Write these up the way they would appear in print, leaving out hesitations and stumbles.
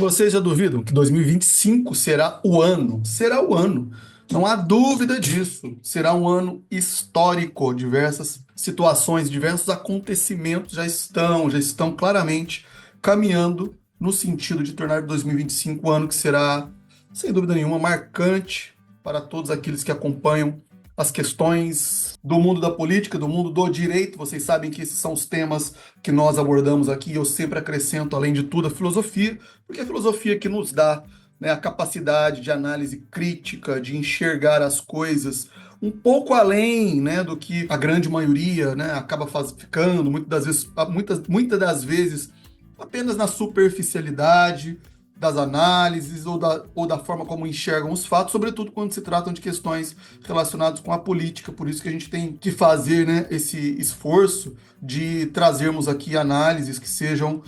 Vocês já duvidam que 2025 será o ano? Será o ano. Não há dúvida disso. Será um ano histórico. Diversas situações, diversos acontecimentos já estão claramente caminhando no sentido de tornar 2025 o ano que será, sem dúvida nenhuma, marcante para todos aqueles que acompanham as questões do mundo da política, do mundo do direito. Vocês sabem que esses são os temas que nós abordamos aqui. Eu sempre acrescento, além de tudo, a filosofia, porque é a filosofia que nos dá, né, a capacidade de análise crítica, de enxergar as coisas um pouco além, né, do que a grande maioria, né, acaba ficando, muitas das vezes apenas na superficialidade das análises ou da forma como enxergam os fatos, sobretudo quando se tratam de questões relacionadas com a política. Por isso que a gente tem que fazer, né, esse esforço de trazermos aqui análises que sejam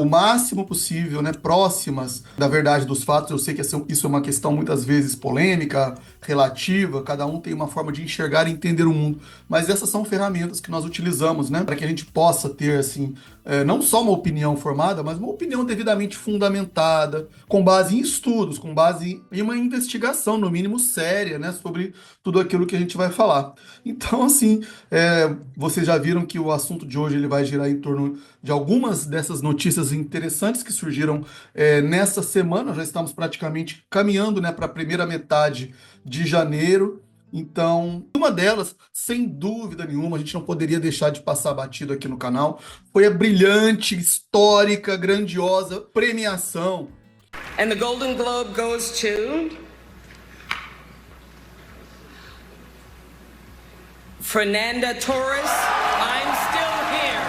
o máximo possível, né, próximas da verdade dos fatos. Eu sei que isso é uma questão muitas vezes polêmica, relativa, cada um tem uma forma de enxergar e entender o mundo, mas essas são ferramentas que nós utilizamos, né, para que a gente possa ter, assim, não só uma opinião formada, mas uma opinião devidamente fundamentada, com base em estudos, com base em uma investigação, no mínimo séria, né, sobre tudo aquilo que a gente vai falar. Então, assim, vocês já viram que o assunto de hoje ele vai girar em torno de algumas dessas notícias interessantes que surgiram nessa semana. Já estamos praticamente caminhando, né, para a primeira metade de janeiro. Então, uma delas, sem dúvida nenhuma, a gente não poderia deixar de passar batido aqui no canal, foi a brilhante, histórica, grandiosa premiação. And the Golden Globe goes to Fernanda Torres. I'm still here.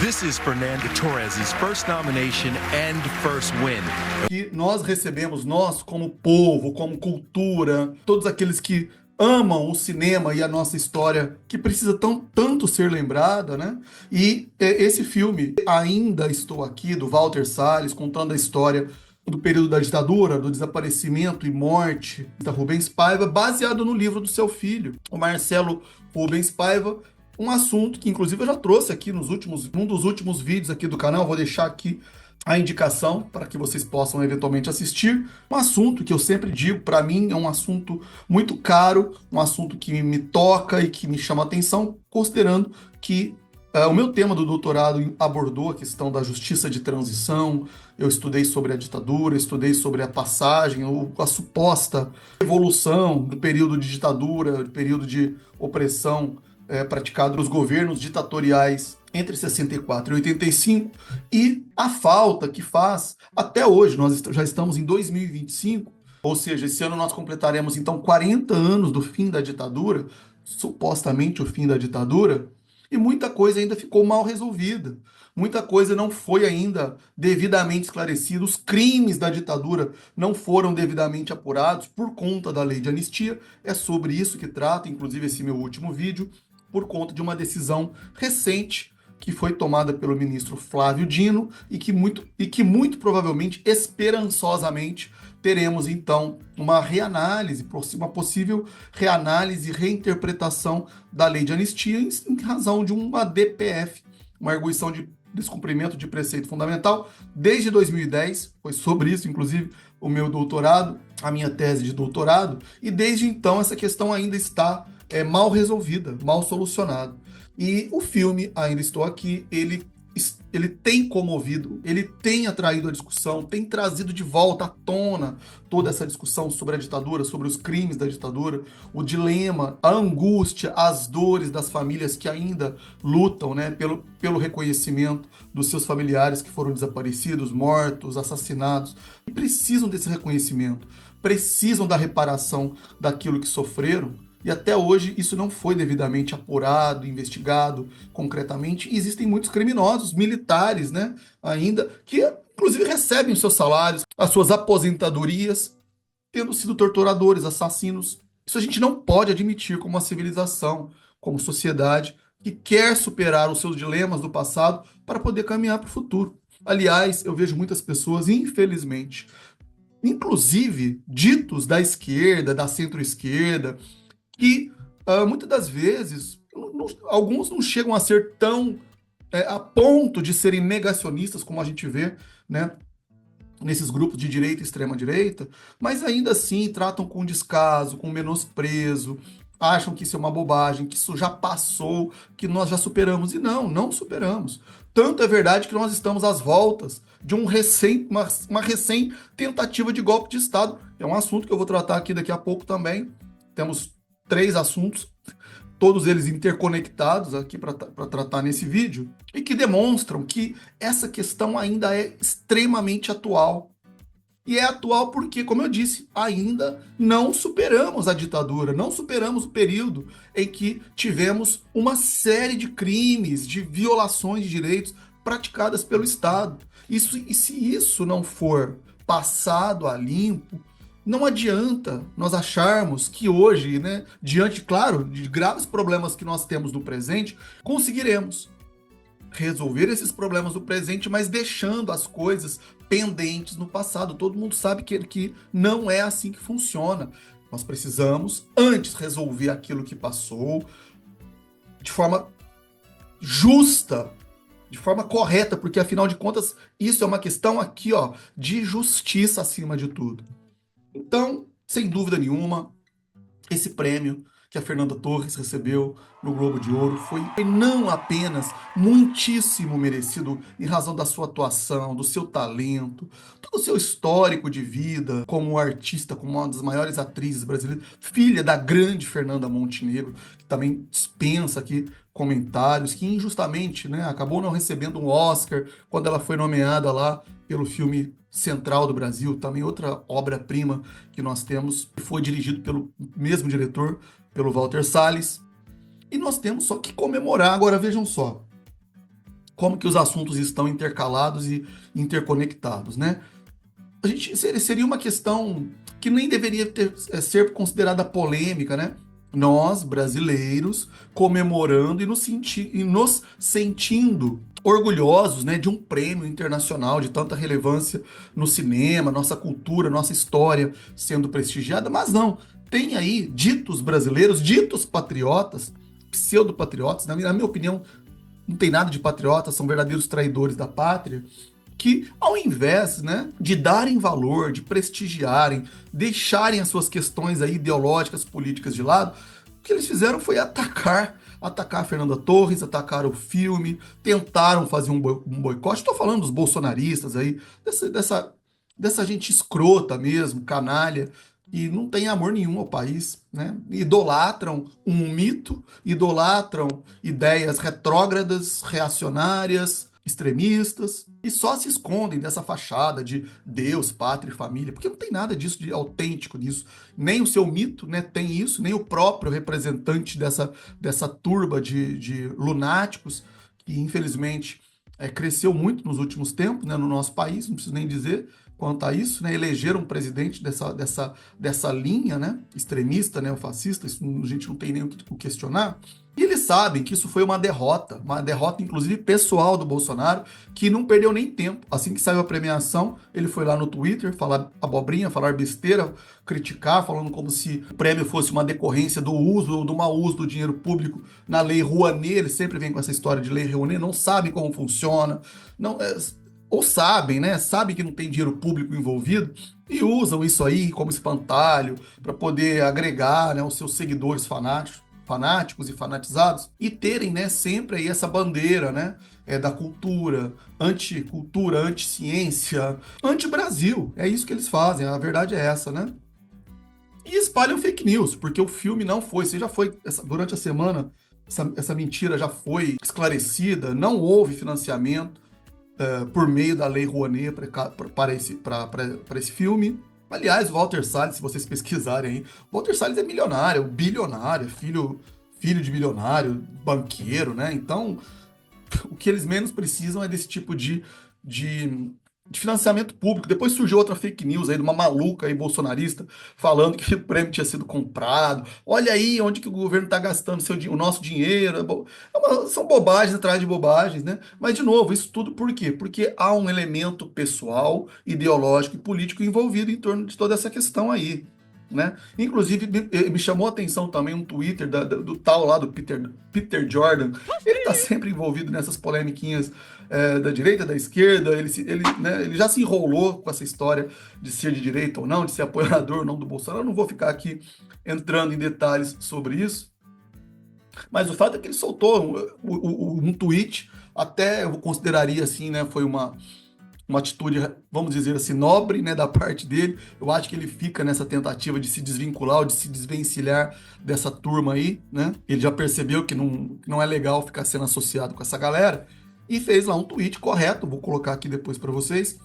This is Fernanda Torres' first nomination and first win. Que nós recebemos, nós como povo, como cultura, todos aqueles que amam o cinema e a nossa história, que precisa tanto ser lembrada, né? E esse filme, Ainda Estou Aqui, do Walter Salles, contando a história do período da ditadura, do desaparecimento e morte da Rubens Paiva, baseado no livro do seu filho, o Marcelo Rubens Paiva. Um assunto que, inclusive, eu já trouxe aqui num dos últimos vídeos aqui do canal. Vou deixar aqui a indicação para que vocês possam eventualmente assistir. Um assunto que eu sempre digo, para mim, é um assunto muito caro, um assunto que me toca e que me chama a atenção, considerando que o meu tema do doutorado abordou a questão da justiça de transição. Eu estudei sobre a ditadura, estudei sobre a passagem, ou a suposta evolução do período de ditadura, do período de opressão praticado nos governos ditatoriais entre 64 e 85, e a falta que faz até hoje. Nós já estamos em 2025, ou seja, esse ano nós completaremos então 40 anos do fim da ditadura, supostamente o fim da ditadura, e muita coisa ainda ficou mal resolvida. Muita coisa não foi ainda devidamente esclarecida. Os crimes da ditadura não foram devidamente apurados por conta da lei de anistia. É sobre isso que trata, inclusive, esse meu último vídeo, por conta de uma decisão recente que foi tomada pelo ministro Flávio Dino e que muito provavelmente, esperançosamente, teremos então uma reanálise, uma possível reanálise e reinterpretação da lei de anistia em razão de uma DPF, uma arguição de descumprimento de preceito fundamental. Desde 2010, foi sobre isso, inclusive, o meu doutorado, a minha tese de doutorado, e desde então essa questão ainda está mal resolvida, mal solucionada. E o filme Ainda Estou Aqui, ele tem comovido, ele tem atraído a discussão, tem trazido de volta à tona toda essa discussão sobre a ditadura, sobre os crimes da ditadura, o dilema, a angústia, as dores das famílias que ainda lutam, né, pelo reconhecimento dos seus familiares que foram desaparecidos, mortos, assassinados, e precisam desse reconhecimento, precisam da reparação daquilo que sofreram. E até hoje isso não foi devidamente apurado, investigado concretamente. E existem muitos criminosos, militares, né, ainda, que inclusive recebem os seus salários, as suas aposentadorias, tendo sido torturadores, assassinos. Isso a gente não pode admitir como uma civilização, como sociedade, que quer superar os seus dilemas do passado para poder caminhar para o futuro. Aliás, eu vejo muitas pessoas, infelizmente, inclusive ditos da esquerda, da centro-esquerda, que muitas das vezes alguns não chegam a ser tão a ponto de serem negacionistas, como a gente vê, né, nesses grupos de direita e extrema-direita, mas ainda assim tratam com descaso, com menosprezo, acham que isso é uma bobagem, que isso já passou, que nós já superamos. E não superamos. Tanto é verdade que nós estamos às voltas de uma recém tentativa de golpe de Estado. É um assunto que eu vou tratar aqui daqui a pouco também. Temos 3 assuntos, todos eles interconectados aqui para tratar nesse vídeo, e que demonstram que essa questão ainda é extremamente atual. E é atual porque, como eu disse, ainda não superamos a ditadura, não superamos o período em que tivemos uma série de crimes, de violações de direitos praticadas pelo Estado. E se isso não for passado a limpo, não adianta nós acharmos que hoje, né, diante, claro, de graves problemas que nós temos no presente, conseguiremos resolver esses problemas do presente, mas deixando as coisas pendentes no passado. Todo mundo sabe que não é assim que funciona. Nós precisamos, antes, resolver aquilo que passou de forma justa, de forma correta, porque, afinal de contas, isso é uma questão aqui, ó, de justiça acima de tudo. Então, sem dúvida nenhuma, esse prêmio que a Fernanda Torres recebeu no Globo de Ouro foi não apenas muitíssimo merecido em razão da sua atuação, do seu talento, todo o seu histórico de vida como artista, como uma das maiores atrizes brasileiras, filha da grande Fernanda Montenegro, que também dispensa aqui comentários, que injustamente, né, acabou não recebendo um Oscar quando ela foi nomeada lá pelo filme Central do Brasil, também outra obra-prima que nós temos, foi dirigido pelo mesmo diretor, pelo Walter Salles, e nós temos só que comemorar. Agora vejam só, como que os assuntos estão intercalados e interconectados, né? Seria uma questão que nem deveria ser considerada polêmica, né? Nós, brasileiros, comemorando e nos sentindo orgulhosos, né, de um prêmio internacional de tanta relevância no cinema, nossa cultura, nossa história sendo prestigiada, mas não. Tem aí ditos brasileiros, ditos patriotas, pseudo-patriotas, na minha opinião, não tem nada de patriotas, são verdadeiros traidores da pátria, que ao invés, né, de darem valor, de prestigiarem, deixarem as suas questões aí ideológicas, políticas de lado, o que eles fizeram foi atacar a Fernanda Torres, atacaram o filme, tentaram fazer um boicote. Estou falando dos bolsonaristas aí, dessa gente escrota mesmo, canalha, e não tem amor nenhum ao país, né? Idolatram um mito, idolatram ideias retrógradas, reacionárias, extremistas, e só se escondem dessa fachada de Deus, pátria e família, porque não tem nada disso de autêntico nisso. Nem o seu mito, né, tem isso, nem o próprio representante dessa turba de lunáticos, que infelizmente cresceu muito nos últimos tempos, né, no nosso país, não preciso nem dizer quanto a isso, né, elegeram um presidente dessa linha, né, extremista, né, o fascista, isso a gente não tem nem o que questionar. E eles sabem que isso foi uma derrota inclusive pessoal do Bolsonaro, que não perdeu nem tempo. Assim que saiu a premiação, ele foi lá no Twitter falar abobrinha, falar besteira, criticar, falando como se o prêmio fosse uma decorrência do uso ou do mau uso do dinheiro público na Lei Rouanet. Ele sempre vem com essa história de Lei Rouanet, não sabe como funciona, não, ou sabem, né? Sabem que não tem dinheiro público envolvido e usam isso aí como espantalho para poder agregar, né, os seus seguidores fanáticos e fanatizados, e terem, né, sempre aí essa bandeira, né, da cultura, anti-ciência, anti-Brasil. É isso que eles fazem, a verdade é essa, né? E espalham fake news, porque o filme não foi, durante a semana, essa mentira já foi esclarecida, não houve financiamento por meio da Lei Rouanet para esse filme. Aliás, o Walter Salles, se vocês pesquisarem aí, o Walter Salles é milionário, bilionário, filho de bilionário, banqueiro, né? Então, o que eles menos precisam é desse tipo de financiamento público. Depois surgiu outra fake news aí de uma maluca aí bolsonarista falando que o prêmio tinha sido comprado. Olha aí onde que o governo está gastando o nosso dinheiro. São bobagens atrás de bobagens, né? Mas, de novo, isso tudo por quê? Porque há um elemento pessoal, ideológico e político envolvido em torno de toda essa questão aí. né? Inclusive, me chamou a atenção também um Twitter do tal lá, do Peter Jordan. Ele tá sempre envolvido nessas polemiquinhas da direita, da esquerda. Né, ele já se enrolou com essa história de ser de direita ou não, de ser apoiador ou não do Bolsonaro. Eu não vou ficar aqui entrando em detalhes sobre isso. Mas o fato é que ele soltou um tweet, até eu consideraria assim, né? Foi uma atitude, vamos dizer assim, nobre, né, da parte dele. Eu acho que ele fica nessa tentativa de se desvincular ou de se desvencilhar dessa turma aí, né? Ele já percebeu que não é legal ficar sendo associado com essa galera e fez lá um tweet correto, vou colocar aqui depois para vocês,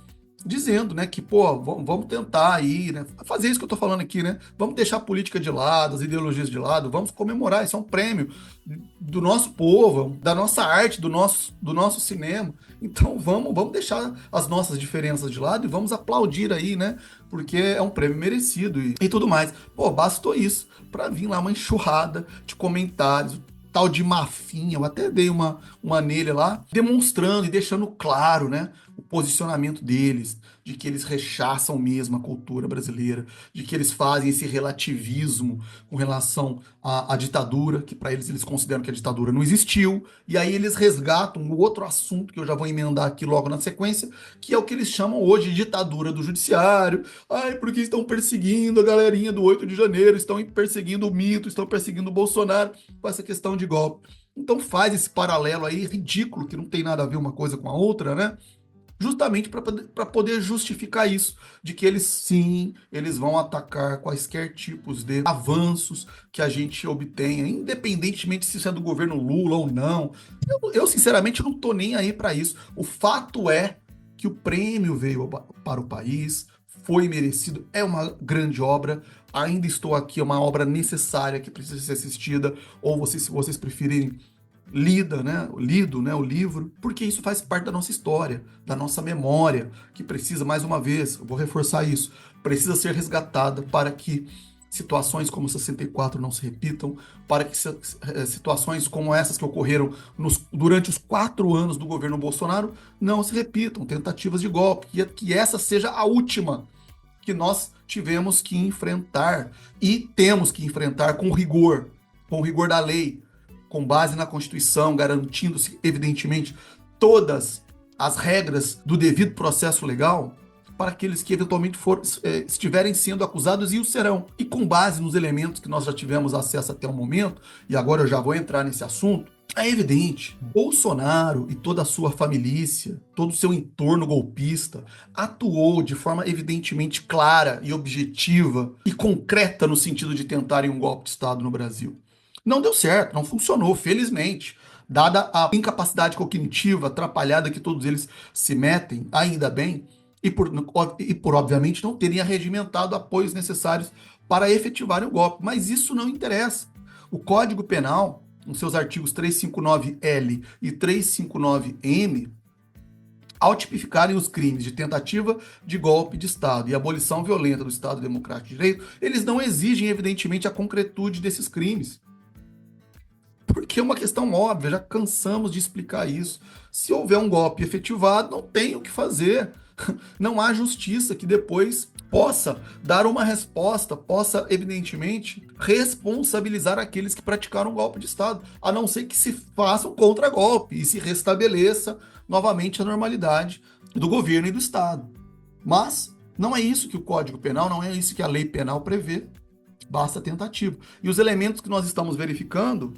dizendo, né, que, pô, vamos tentar aí, né, fazer isso que eu tô falando aqui, né, vamos deixar a política de lado, as ideologias de lado, vamos comemorar, isso é um prêmio do nosso povo, da nossa arte, do nosso cinema, então vamos deixar as nossas diferenças de lado e vamos aplaudir aí, né, porque é um prêmio merecido e tudo mais. Pô, bastou isso para vir lá uma enxurrada de comentários, tal de Mafinha, eu até dei uma nele lá, demonstrando e deixando claro, né, o posicionamento deles, de que eles rechaçam mesmo a cultura brasileira, de que eles fazem esse relativismo com relação à ditadura, que para eles consideram que a ditadura não existiu, e aí eles resgatam um outro assunto que eu já vou emendar aqui logo na sequência, que é o que eles chamam hoje de ditadura do judiciário. Ai, porque estão perseguindo a galerinha do 8 de janeiro, estão perseguindo o mito, estão perseguindo o Bolsonaro com essa questão de golpe. Então faz esse paralelo aí ridículo, que não tem nada a ver uma coisa com a outra, né? Justamente para poder justificar isso, de que eles vão atacar quaisquer tipos de avanços que a gente obtenha, independentemente se isso é do governo Lula ou não. Eu sinceramente não estou nem aí para isso. O fato é que o prêmio veio para o país, foi merecido, é uma grande obra, ainda estou aqui, é uma obra necessária que precisa ser assistida, ou se vocês preferirem, lido, né, o livro, porque isso faz parte da nossa história, da nossa memória, que precisa, mais uma vez, eu vou reforçar isso, precisa ser resgatada para que situações como 64 não se repitam, para que situações como essas que ocorreram durante os 4 anos do governo Bolsonaro não se repitam, tentativas de golpe, que essa seja a última que nós tivemos que enfrentar e temos que enfrentar com rigor da lei, com base na Constituição, garantindo-se, evidentemente, todas as regras do devido processo legal para aqueles que eventualmente estiverem sendo acusados e o serão. E com base nos elementos que nós já tivemos acesso até o momento, e agora eu já vou entrar nesse assunto, é evidente, Bolsonaro e toda a sua família, todo o seu entorno golpista, atuou de forma evidentemente clara e objetiva e concreta no sentido de tentarem um golpe de Estado no Brasil. Não deu certo, não funcionou, felizmente. Dada a incapacidade cognitiva atrapalhada que todos eles se metem, ainda bem, e por obviamente não terem arregimentado apoios necessários para efetivarem o golpe. Mas isso não interessa. O Código Penal, nos seus artigos 359L e 359M, ao tipificarem os crimes de tentativa de golpe de Estado e abolição violenta do Estado Democrático de Direito, eles não exigem, evidentemente, a concretude desses crimes. Porque é uma questão óbvia, já cansamos de explicar isso. Se houver um golpe efetivado, não tem o que fazer. Não há justiça que depois possa dar uma resposta, possa, evidentemente, responsabilizar aqueles que praticaram um golpe de Estado, a não ser que se faça um contragolpe e se restabeleça novamente a normalidade do governo e do Estado. Mas não é isso que o Código Penal, não é isso que a lei penal prevê, basta tentativa. E os elementos que nós estamos verificando,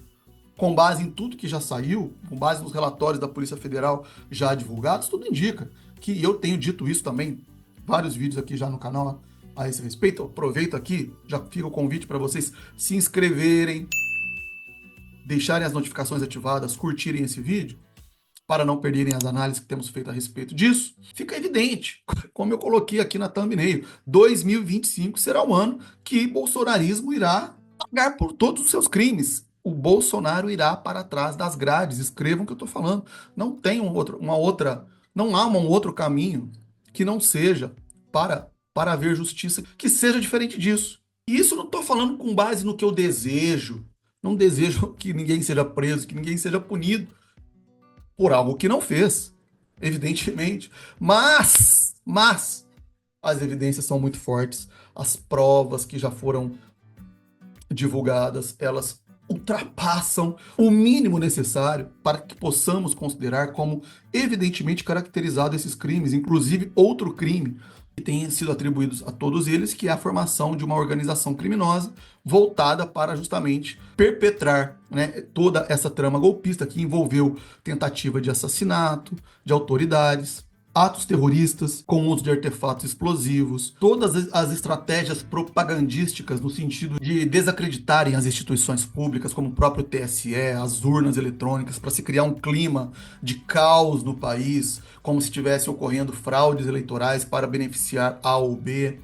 com base em tudo que já saiu, com base nos relatórios da Polícia Federal já divulgados, tudo indica que eu tenho dito isso também, vários vídeos aqui já no canal a esse respeito. Eu aproveito aqui, já fica o convite para vocês se inscreverem, deixarem as notificações ativadas, curtirem esse vídeo, para não perderem as análises que temos feito a respeito disso. Fica evidente, como eu coloquei aqui na thumbnail, 2025 será o ano que o bolsonarismo irá pagar por todos os seus crimes. O Bolsonaro irá para trás das grades. Escrevam o que eu estou falando. Não tem não há um outro caminho que não seja para haver justiça, que seja diferente disso. E isso eu não estou falando com base no que eu desejo. Não desejo que ninguém seja preso, que ninguém seja punido por algo que não fez, evidentemente. Mas as evidências são muito fortes, as provas que já foram divulgadas, elas ultrapassam o mínimo necessário para que possamos considerar como evidentemente caracterizado esses crimes, inclusive outro crime que tem sido atribuídos a todos eles, que é a formação de uma organização criminosa voltada para justamente perpetrar, né, toda essa trama golpista que envolveu tentativa de assassinato de autoridades, atos terroristas com uso de artefatos explosivos, todas as estratégias propagandísticas no sentido de desacreditarem as instituições públicas, como o próprio TSE, as urnas eletrônicas, para se criar um clima de caos no país, como se estivessem ocorrendo fraudes eleitorais para beneficiar A ou B.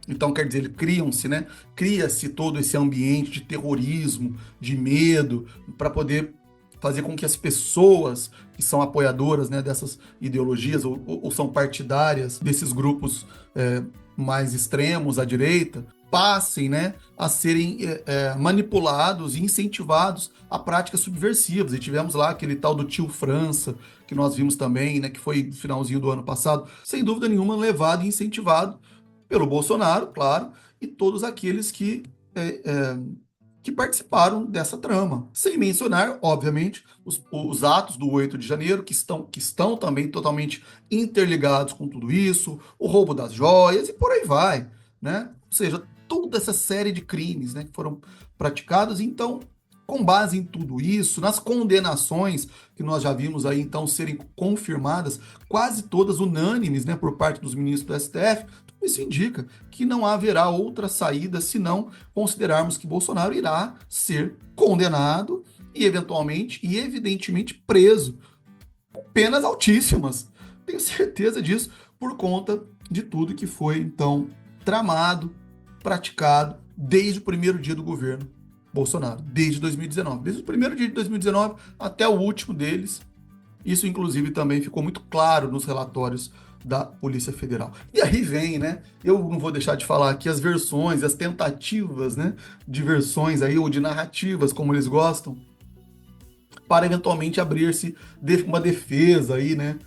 Então, quer dizer, criam-se, né? Cria-se todo esse ambiente de terrorismo, de medo, para poder fazer com que as pessoas que são apoiadoras, né, dessas ideologias ou são partidárias desses grupos mais extremos à direita passem, né, a serem manipulados e incentivados a práticas subversivas. E tivemos lá aquele tal do Tio França, que nós vimos também, né, que foi no finalzinho do ano passado, sem dúvida nenhuma levado e incentivado pelo Bolsonaro, claro, e todos aqueles que participaram dessa trama. Sem mencionar, obviamente, os atos do 8 de janeiro, que estão também totalmente interligados com tudo isso, o roubo das joias e por aí vai, né? Ou seja, toda essa série de crimes, né, que foram praticados. Então, com base em tudo isso, nas condenações que nós já vimos aí, então, serem confirmadas, quase todas unânimes, né, por parte dos ministros do STF, isso indica que não haverá outra saída senão considerarmos que Bolsonaro irá ser condenado e eventualmente e evidentemente preso com penas altíssimas. Tenho certeza disso por conta de tudo que foi então tramado, praticado desde o primeiro dia do governo Bolsonaro, desde 2019, desde o primeiro dia de 2019 até o último deles. Isso inclusive também ficou muito claro nos relatórios da Polícia Federal. E aí vem, né? Eu não vou deixar de falar aqui as versões, as tentativas, né? De versões aí, ou de narrativas, como eles gostam, para eventualmente abrir-se uma defesa aí, né?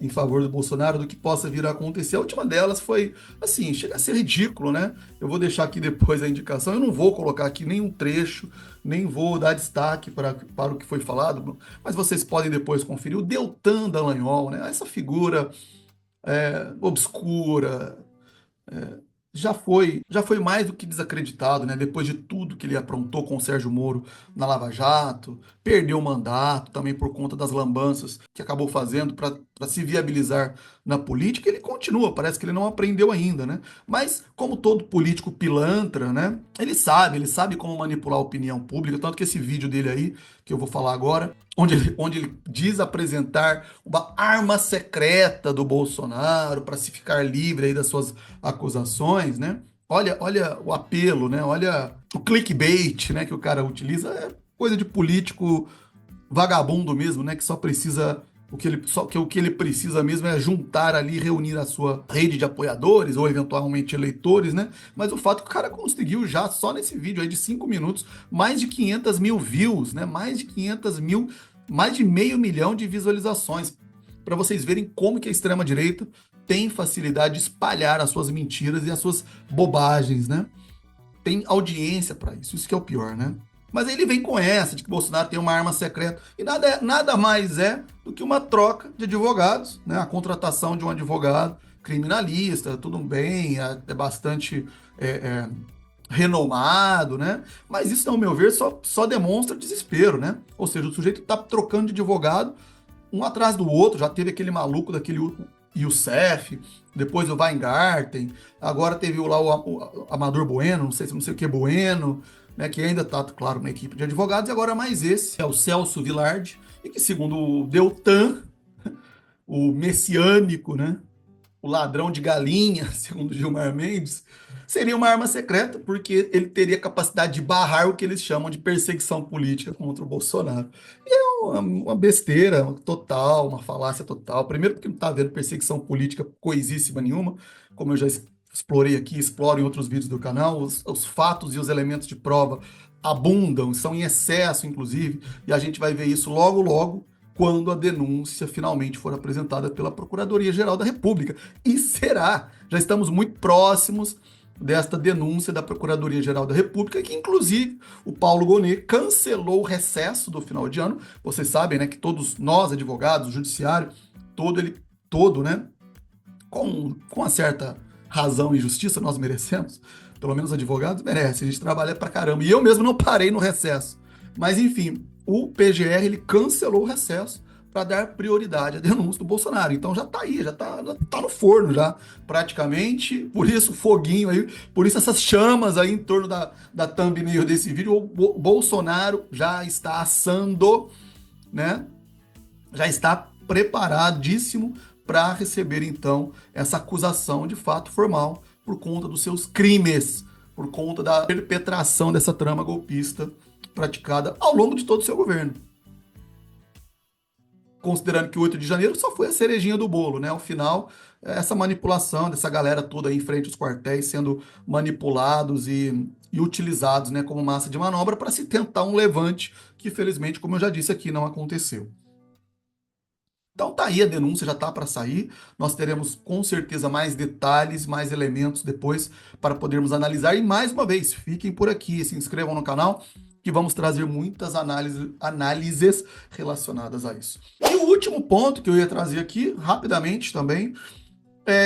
Em favor do Bolsonaro, do que possa vir a acontecer. A última delas foi, assim, chega a ser ridículo, né? Eu vou deixar aqui depois a indicação, eu não vou colocar aqui nenhum trecho, nem vou dar destaque para o que foi falado, mas vocês podem depois conferir o Deltan Dallagnol, né? Essa figura obscura, já foi mais do que desacreditado, né? Depois de tudo que ele aprontou com o Sérgio Moro na Lava Jato, perdeu o mandato também por conta das lambanças que acabou fazendo para se viabilizar na política. Ele continua, parece que ele não aprendeu ainda, né? Mas como todo político pilantra, né? Ele sabe como manipular a opinião pública, tanto que esse vídeo dele aí, que eu vou falar agora, onde ele diz apresentar uma arma secreta do Bolsonaro para se ficar livre aí das suas acusações, né? Olha o apelo, né? Olha o clickbait, né, que o cara utiliza, é coisa de político vagabundo mesmo, né, que só precisa o que ele precisa mesmo é juntar ali, reunir a sua rede de apoiadores ou eventualmente eleitores, né? Mas o fato é que o cara conseguiu já, só nesse vídeo aí de 5 minutos, mais de 500 mil views, né? Mais de 500 mil, mais de 500 mil de visualizações. Para vocês verem como que a extrema-direita tem facilidade de espalhar as suas mentiras e as suas bobagens, né? Tem audiência para isso, isso que é o pior, né? Mas aí ele vem com essa de que Bolsonaro tem uma arma secreta. E nada mais é do que uma troca de advogados, né? A contratação de um advogado criminalista, tudo bem, é bastante renomado, né? Mas isso, ao meu ver, só demonstra desespero, né? Ou seja, o sujeito está trocando de advogado um atrás do outro. Já teve aquele maluco daquele Youssef, depois o Weingarten, agora teve lá o Amador Bueno, não sei o que Bueno, né, que ainda está, claro, na equipe de advogados, e agora mais esse, é o Celso Vilardi, e que segundo o Deltan, o messiânico, né, o ladrão de galinha, segundo Gilmar Mendes, seria uma arma secreta, porque ele teria capacidade de barrar o que eles chamam de perseguição política contra o Bolsonaro. E é uma besteira total, uma falácia total. Primeiro porque não está havendo perseguição política coisíssima nenhuma, como eu já explorei aqui, exploro em outros vídeos do canal, os fatos e os elementos de prova abundam, são em excesso, inclusive, e a gente vai ver isso logo, logo, quando a denúncia finalmente for apresentada pela Procuradoria-Geral da República. E será! Já estamos muito próximos desta denúncia da Procuradoria-Geral da República, que inclusive o Paulo Gonet cancelou o recesso do final de ano. Vocês sabem, né, que todos nós, advogados, o judiciário, todo, né, com uma certa razão e justiça, nós merecemos, pelo menos advogados merecem, a gente trabalha pra caramba, e eu mesmo não parei no recesso. Mas enfim, o PGR ele cancelou o recesso para dar prioridade à denúncia do Bolsonaro. Então já tá aí, já tá no forno já, praticamente. Por isso o foguinho aí, por isso essas chamas aí em torno da thumbnail desse vídeo. O Bolsonaro já está assando, né? Já está preparadíssimo para receber então essa acusação de fato formal por conta dos seus crimes, por conta da perpetração dessa trama golpista praticada ao longo de todo o seu governo. Considerando que o 8 de janeiro só foi a cerejinha do bolo, né? Ao final, essa manipulação dessa galera toda aí em frente aos quartéis sendo manipulados e utilizados, né, como massa de manobra para se tentar um levante que, felizmente, como eu já disse aqui, não aconteceu. Então tá aí, a denúncia já tá para sair. Nós teremos com certeza mais detalhes, mais elementos depois para podermos analisar. E mais uma vez, fiquem por aqui, se inscrevam no canal, que vamos trazer muitas análises relacionadas a isso. E o último ponto que eu ia trazer aqui, rapidamente também,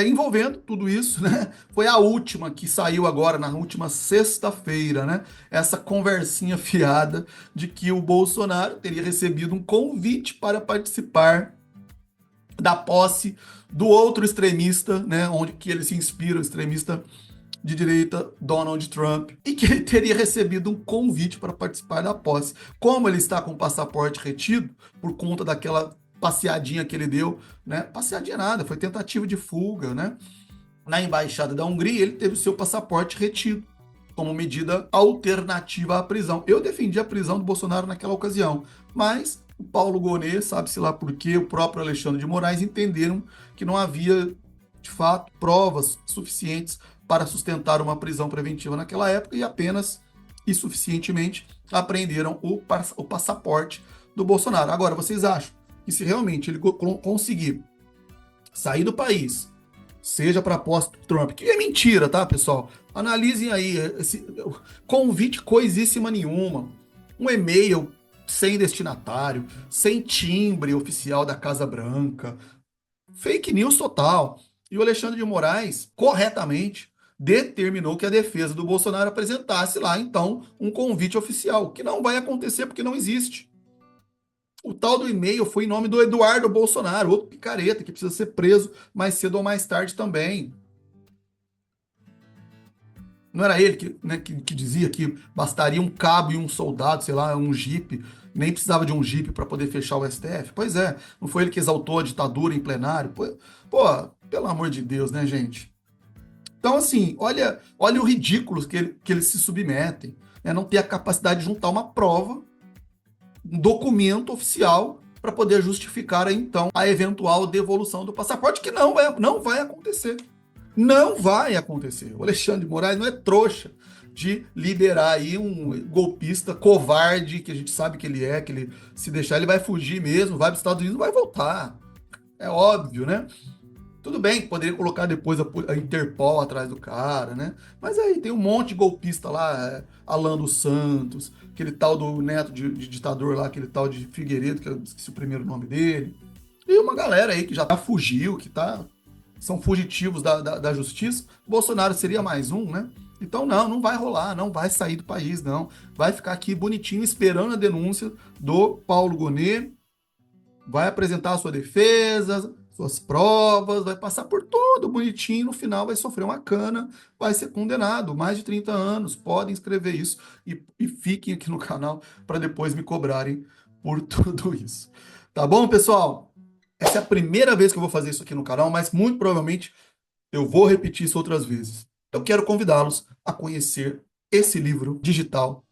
envolvendo tudo isso, né? Foi a última que saiu agora, na última sexta-feira, né? Essa conversinha fiada de que o Bolsonaro teria recebido um convite para participar da posse do outro extremista, né? Onde que ele se inspira, o extremista de direita, Donald Trump, e que ele teria recebido um convite para participar da posse. Como ele está com o passaporte retido, por conta daquela passeadinha que ele deu, né? Passeadinha nada, foi tentativa de fuga, né? Na embaixada da Hungria, ele teve o seu passaporte retido, como medida alternativa à prisão. Eu defendi a prisão do Bolsonaro naquela ocasião, mas o Paulo Gonet, sabe-se lá por quê, o próprio Alexandre de Moraes entenderam que não havia, de fato, provas suficientes para sustentar uma prisão preventiva naquela época e apenas e suficientemente apreenderam o passaporte do Bolsonaro. Agora, vocês acham que se realmente ele conseguir sair do país, seja para a posse do Trump, que é mentira, tá, pessoal? Analisem aí, esse convite coisíssima nenhuma, um e-mail sem destinatário, sem timbre oficial da Casa Branca, fake news total. E o Alexandre de Moraes, corretamente, determinou que a defesa do Bolsonaro apresentasse lá, então, um convite oficial, que não vai acontecer porque não existe. O tal do e-mail foi em nome do Eduardo Bolsonaro, outro picareta que precisa ser preso mais cedo ou mais tarde também. Não era ele que dizia que bastaria um cabo e um soldado, sei lá, um jipe, nem precisava de um jipe para poder fechar o STF? Pois é, não foi ele que exaltou a ditadura em plenário? Pô, pelo amor de Deus, né, gente? Então, assim, olha o ridículo que eles se submetem, né? Não ter a capacidade de juntar uma prova, um documento oficial para poder justificar, então, a eventual devolução do passaporte, que não vai acontecer. Não vai acontecer. O Alexandre de Moraes não é trouxa de liberar aí um golpista covarde, que a gente sabe que ele se deixar, ele vai fugir mesmo, vai para os Estados Unidos e vai voltar. É óbvio, né? Tudo bem que poderia colocar depois a Interpol atrás do cara, né? Mas aí tem um monte de golpista lá, Alan dos Santos, aquele tal do neto de ditador lá, aquele tal de Figueiredo, que eu esqueci o primeiro nome dele. E uma galera aí que já fugiu, são fugitivos da justiça. Bolsonaro seria mais um, né? Então não vai rolar, não vai sair do país, não. Vai ficar aqui bonitinho esperando a denúncia do Paulo Gonet, vai apresentar a sua defesa, suas provas, vai passar por tudo bonitinho, no final vai sofrer uma cana, vai ser condenado, mais de 30 anos, podem escrever isso e fiquem aqui no canal para depois me cobrarem por tudo isso. Tá bom, pessoal? Essa é a primeira vez que eu vou fazer isso aqui no canal, mas muito provavelmente eu vou repetir isso outras vezes. Eu quero convidá-los a conhecer esse livro digital,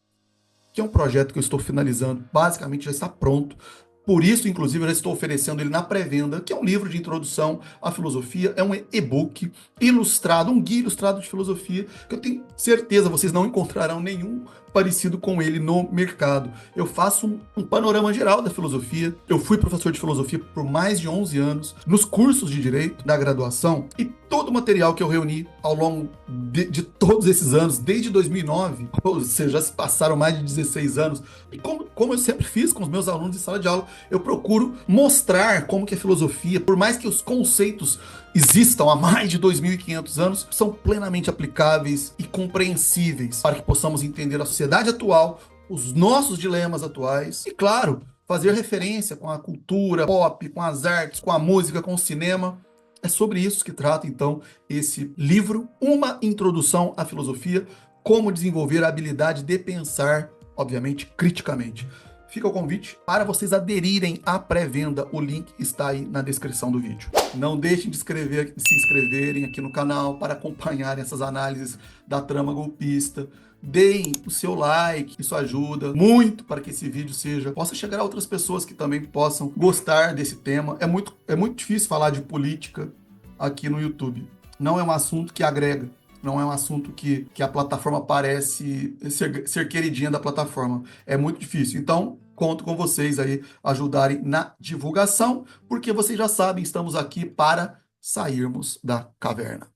que é um projeto que eu estou finalizando, basicamente já está pronto. Por isso, inclusive, eu já estou oferecendo ele na pré-venda, que é um livro de introdução à filosofia, é um e-book ilustrado, um guia ilustrado de filosofia, que eu tenho certeza vocês não encontrarão nenhum parecido com ele no mercado. Eu faço um panorama geral da filosofia. Eu fui professor de filosofia por mais de 11 anos, nos cursos de direito da graduação, e todo o material que eu reuni ao longo de todos esses anos, desde 2009, ou seja, já se passaram mais de 16 anos, e como eu sempre fiz com os meus alunos em sala de aula, eu procuro mostrar como que a filosofia, por mais que os conceitos existam há mais de 2.500 anos, são plenamente aplicáveis e compreensíveis para que possamos entender a sociedade atual, os nossos dilemas atuais e, claro, fazer referência com a cultura pop, com as artes, com a música, com o cinema. É sobre isso que trata, então, esse livro, Uma Introdução à Filosofia, como desenvolver a habilidade de pensar, obviamente, criticamente. Fica o convite para vocês aderirem à pré-venda. O link está aí na descrição do vídeo. Não deixem de se inscreverem aqui no canal para acompanhar essas análises da trama golpista. Deem o seu like, isso ajuda muito para que esse vídeo possa chegar a outras pessoas que também possam gostar desse tema. É muito difícil falar de política aqui no YouTube. Não é um assunto que agrega. Não é um assunto que a plataforma parece ser queridinha da plataforma. É muito difícil. Então, conto com vocês aí ajudarem na divulgação, porque vocês já sabem, estamos aqui para sairmos da caverna.